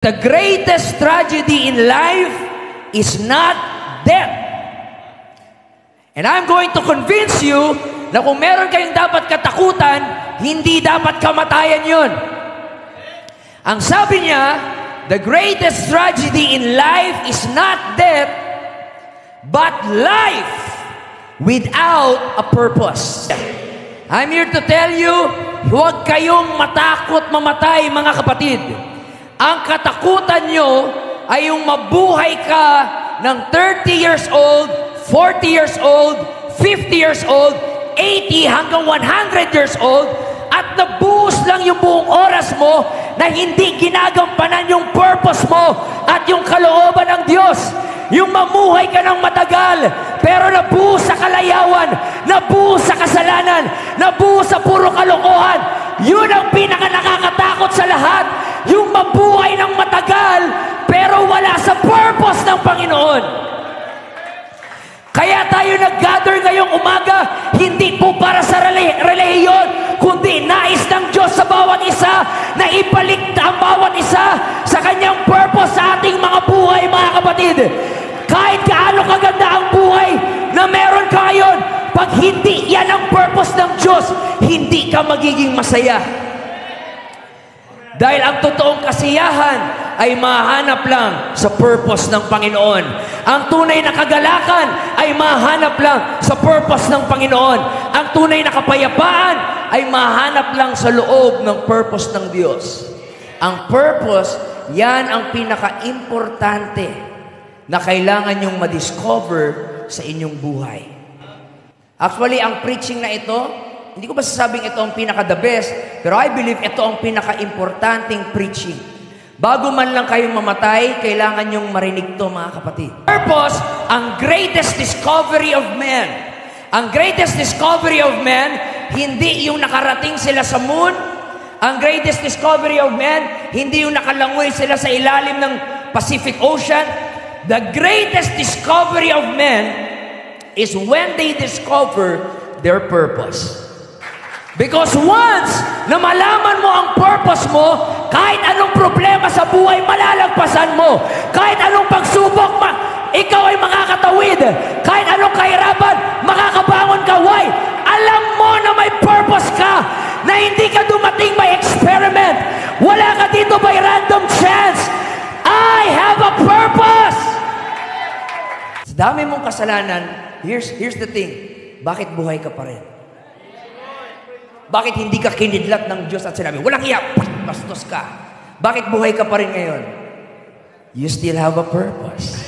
The greatest tragedy in life is not death. And I'm going to convince you na kung meron kayong dapat katakutan, hindi dapat kamatayan yun. Ang sabi niya, the greatest tragedy in life is not death, but life without a purpose. I'm here to tell you, huwag kayong matakot mamatay, mga kapatid. Ang katakutan nyo ay yung mabuhay ka ng 30 years old, 40 years old, 50 years old, 80 hanggang 100 years old, at nabuhos lang yung buong oras mo na hindi ginagampanan yung purpose mo at yung kalooban ng Diyos. Yung mamuhay ka ng matagal, pero nabuhos sa kalayawan, nabuhos sa kasalanan, nabuhos sa puro kalokohan. Yun ang pinaka nakakatakot sa lahat. Yung mabuhay ng matagal, pero wala sa purpose ng Panginoon. Kaya tayo nag-gather ngayong umaga, hindi po para sa relihiyon, kundi nais ng Diyos sa bawat isa na ibalik ang bawat isa sa kanyang purpose sa ating mga buhay, mga kapatid. Kahit gaano kaganda ang buhay na meron ka ngayon, pag hindi yan ang purpose ng Diyos, hindi ka magiging masaya. Dahil ang totoong kasiyahan ay mahanap lang sa purpose ng Panginoon. Ang tunay na kagalakan ay mahanap lang sa purpose ng Panginoon. Ang tunay na kapayapaan ay mahanap lang sa loob ng purpose ng Diyos. Ang purpose, yan ang pinaka-importante na kailangan nyong ma-discover sa inyong buhay. Actually, ang preaching na ito, hindi ko masasabing ito ang pinaka-the best, pero I believe ito ang pinaka-importanting preaching. Bago man lang kayong mamatay, kailangan nyong marinig to, mga kapatid. Purpose, ang greatest discovery of man. Ang greatest discovery of man, hindi yung nakarating sila sa moon. Ang greatest discovery of man, hindi yung nakalangoy sila sa ilalim ng Pacific Ocean. The greatest discovery of man is when they discover their purpose. Because once na malaman mo ang purpose mo, kahit anong problema sa buhay, malalagpasan mo. Kahit anong pagsubok, ikaw ay makakatawid. Kahit anong kahirapan, makakabangon ka. Why? Alam mo na may purpose ka, na hindi ka dumating by experiment. Wala ka dito by random chance. I have a purpose. Sa dami mong kasalanan, here's the thing. Bakit buhay ka pa rin? Bakit hindi ka kinidlat ng Diyos at sinabi, walang iya, bastos ka? Bakit buhay ka pa rin ngayon? You still have a purpose.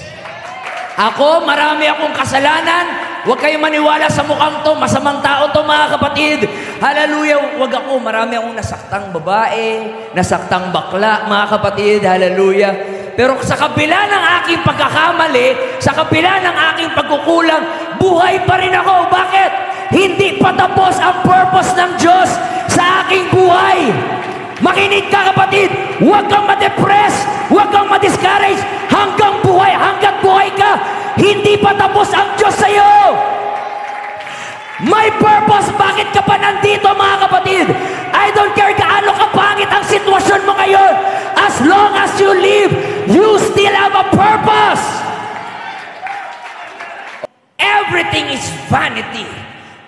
Ako, marami akong kasalanan. Huwag kayong maniwala sa mukhang to. Masamang tao to, mga kapatid. Hallelujah. Huwag ako. Marami akong nasaktang babae, nasaktang bakla, mga kapatid. Hallelujah. Pero sa kabila ng aking pagkakamali, sa kabila ng aking pagkukulang, buhay pa rin ako. Bakit? Hindi pa tapos ang purpose ng Diyos sa aking buhay. Makinig ka, kapatid. Huwag kang ma-depress. Huwag kang ma-discourage. Hanggang buhay ka, hindi pa tapos ang Diyos sa iyo. May purpose. Bakit ka pa nandito, mga kapatid? I don't care gaano kapangit ang sitwasyon mo ngayon. As long as you live, you still have a purpose. Everything is vanity.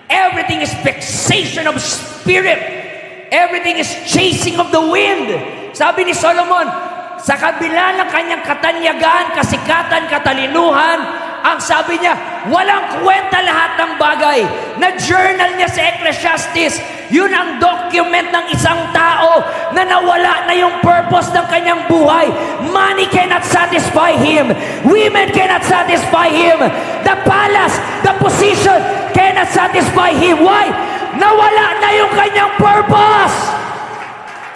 Everything is vexation of spirit. Everything is chasing of the wind. Sabi ni Solomon, sa kabila ng kanyang katanyagan, kasikatan, katalinuhan, ang sabi niya, walang kwenta lahat ng bagay. Na-journal niya sa Ecclesiastes, yun ang document ng isang tao na nawala na yung purpose ng kanyang buhay. Money cannot satisfy him. Women cannot satisfy him. The palace, the position cannot satisfy him. Why? Nawala na yung kanyang purpose.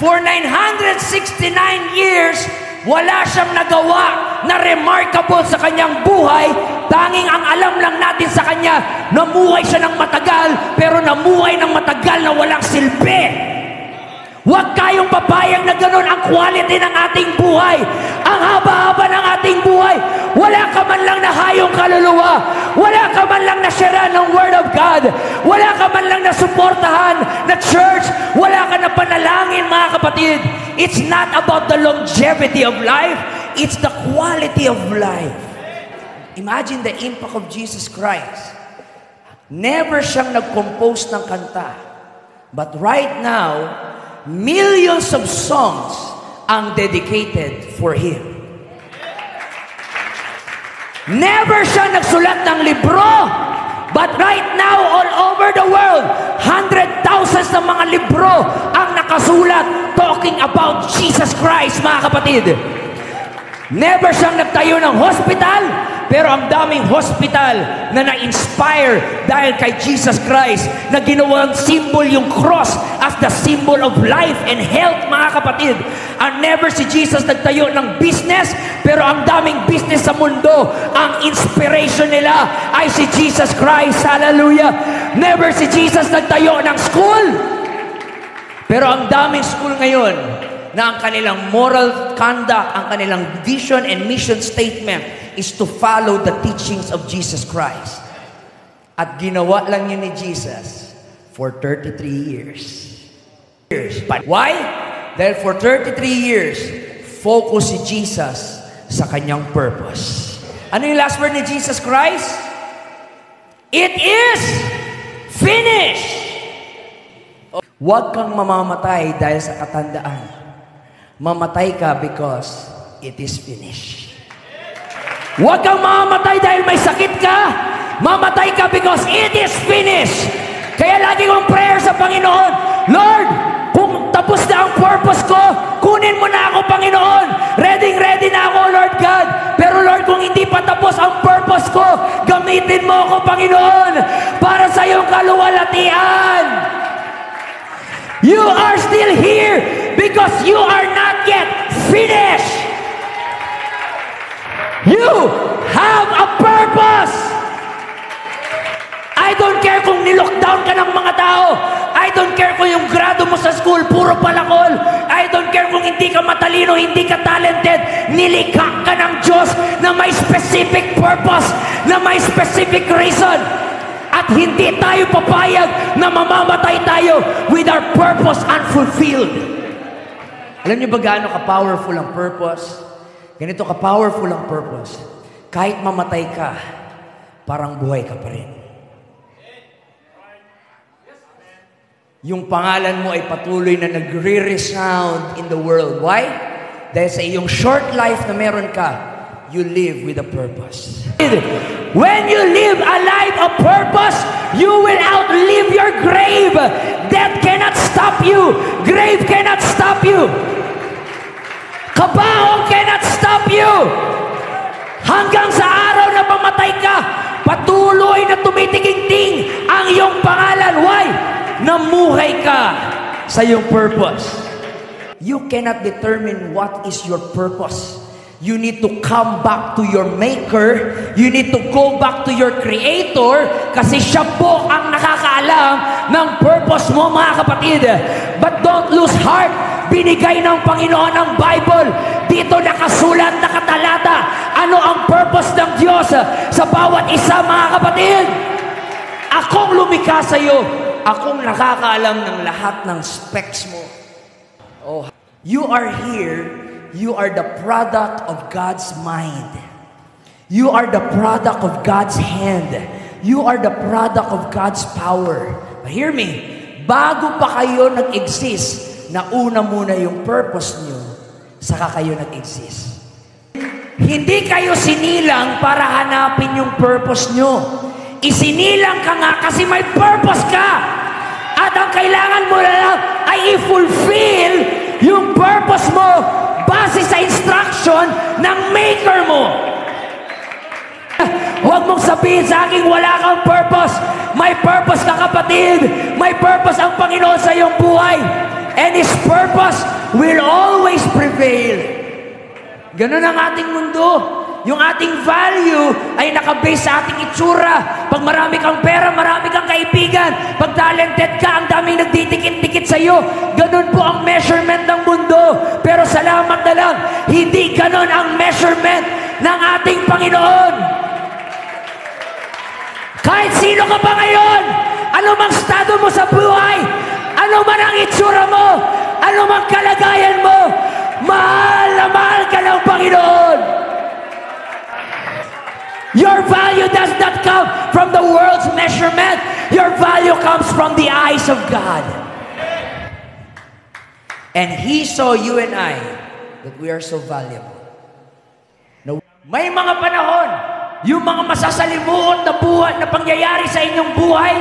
For 969 years, wala siyang nagawa na remarkable sa kanyang buhay. Tanging ang alam lang natin sa kanya, namuhay siya ng matagal, pero namuhay ng matagal na walang silbi. Huwag kayong papayag na ganun ang quality ng ating buhay. Ang haba-haba ng ating buhay. Wala ka man lang nahayong kaluluwa. Wala ka man lang nasyara ng Word of God. Wala ka man lang nasuportahan na church. Wala ka na panalangin, mga kapatid. It's not about the longevity of life. It's the quality of life. Imagine the impact of Jesus Christ. Never siyang nag-compose ng kanta. But right now, millions of songs ang dedicated for Him. Never siya nagsulat ng libro. But right now, all over the world, 100,000 na mga libro ang nakasulat talking about Jesus Christ, mga kapatid. Never siyang nagtayo ng hospital, pero ang daming hospital na na-inspire dahil kay Jesus Christ na ginawang symbol yung cross as the symbol of life and health, mga kapatid. And never si Jesus nagtayo ng business, pero ang daming business sa mundo, ang inspiration nila ay si Jesus Christ. Hallelujah! Never si Jesus nagtayo ng school, pero ang daming school ngayon na ang kanilang moral conduct, ang kanilang vision and mission statement is to follow the teachings of Jesus Christ. At ginawa lang yun ni Jesus for 33 years. But why? Dahil for 33 years, focus si Jesus sa kanyang purpose. Ano yung last word ni Jesus Christ? It is finished! Huwag kang mamamatay dahil sa katandaan. Mamatay ka because it is finished. Huwag kang mamamatay dahil may sakit ka. Mamatay ka because it is finished. Kaya lagi kong prayer sa Panginoon, Lord, kung tapos na ang purpose ko, kunin mo na ako, Panginoon. Ready na ako, Lord God. Pero Lord, kung hindi pa tapos ang purpose ko, gamitin mo ako, Panginoon, para sa iyong kaluwalhatian. You are still here because you are not yet finished. You have a purpose. I don't care kung nilockdown ka ng mga tao. I don't care kung yung grado mo sa school, puro palakol. I don't care kung hindi ka matalino, hindi ka talented. Nilikha ka ng Diyos na may specific purpose, na may specific reason. At hindi tayo papayag na mamamatay tayo with our purpose unfulfilled. Alam niyo ba gaano ka-powerful ang purpose? Ganito ka-powerful ang purpose. Kahit mamatay ka, parang buhay ka pa rin. Yung pangalan mo ay patuloy na nagre-resound in the world. Why? Dahil sa iyong short life na meron ka, you live with a purpose. When you live a life of purpose, you will outlive your grave. Death cannot stop you. Grave cannot stop you. Kabaong cannot stop you. Hanggang sa araw na mamatay ka, patuloy na tumitingting ang iyong pangalan. Why? Namuhay ka sa iyong purpose. You cannot determine what is your purpose. You need to come back to your Maker. You need to go back to your Creator kasi siya po ang nakakaalam ng purpose mo, mga kapatid. But don't lose heart. Binigay ng Panginoon ang Bible. Dito nakasulat, nakatalata. Ano ang purpose ng Diyos sa bawat isa, mga kapatid? Akong lumikha sa iyo. Akong nakakaalam ng lahat ng specs mo. Oh, you are here. You are the product of God's mind. You are the product of God's hand. You are the product of God's power. But hear me, bago pa kayo nag-exist, nauna muna yung purpose nyo, saka kayo nag-exist. Hindi kayo sinilang para hanapin yung purpose nyo. Isinilang ka nga kasi may purpose ka. At ang kailangan mo na lang ay i-fulfill yung purpose mo base sa instruction ng Maker mo. Huwag mong sabihin sa akin, wala kang purpose. May purpose ka, kapatid. May purpose ang Panginoon sa iyong buhay. And His purpose will always prevail. Ganun ang ating mundo. Yung ating value ay nakabase sa ating itsura. Pag marami kang pera, marami kang kaibigan. Pag talented ka, ang daming nagdidikit-dikit sa iyo. Ganun po ang measurement ng mundo. Pero salamat na lang, hindi ganun ang measurement ng ating Panginoon. Kahit sino ka pa ngayon, ano mang estado mo sa buhay, ano man ang itsura mo, ano mang kalagayan mo, mahal na mahal ka ng Panginoon. Your value does not come from the world's measurement. Your value comes from the eyes of God. And He saw you and I that we are so valuable. May mga panahon, yung mga masasalimuot na buhay na pangyayari sa inyong buhay,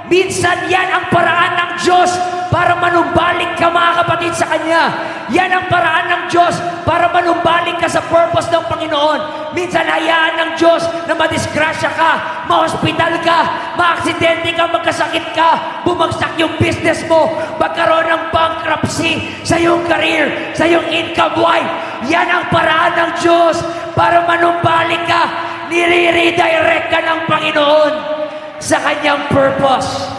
minsan yan ang paraan ng Diyos para manumbalik ka, mga kapatid, sa Kanya. Yan ang paraan ng Diyos para manumbalik ka sa purpose ng Panginoon. Minsan hayaan ng Diyos na madisgrasya ka, ma-hospital ka, ma-aksidente ka, magkasakit ka, bumagsak yung business mo, magkaroon ng bankruptcy sa iyong career, sa iyong income life. Yan ang paraan ng Diyos para manumbalik ka, nire-redirect ka ng Panginoon sa Kanyang purpose.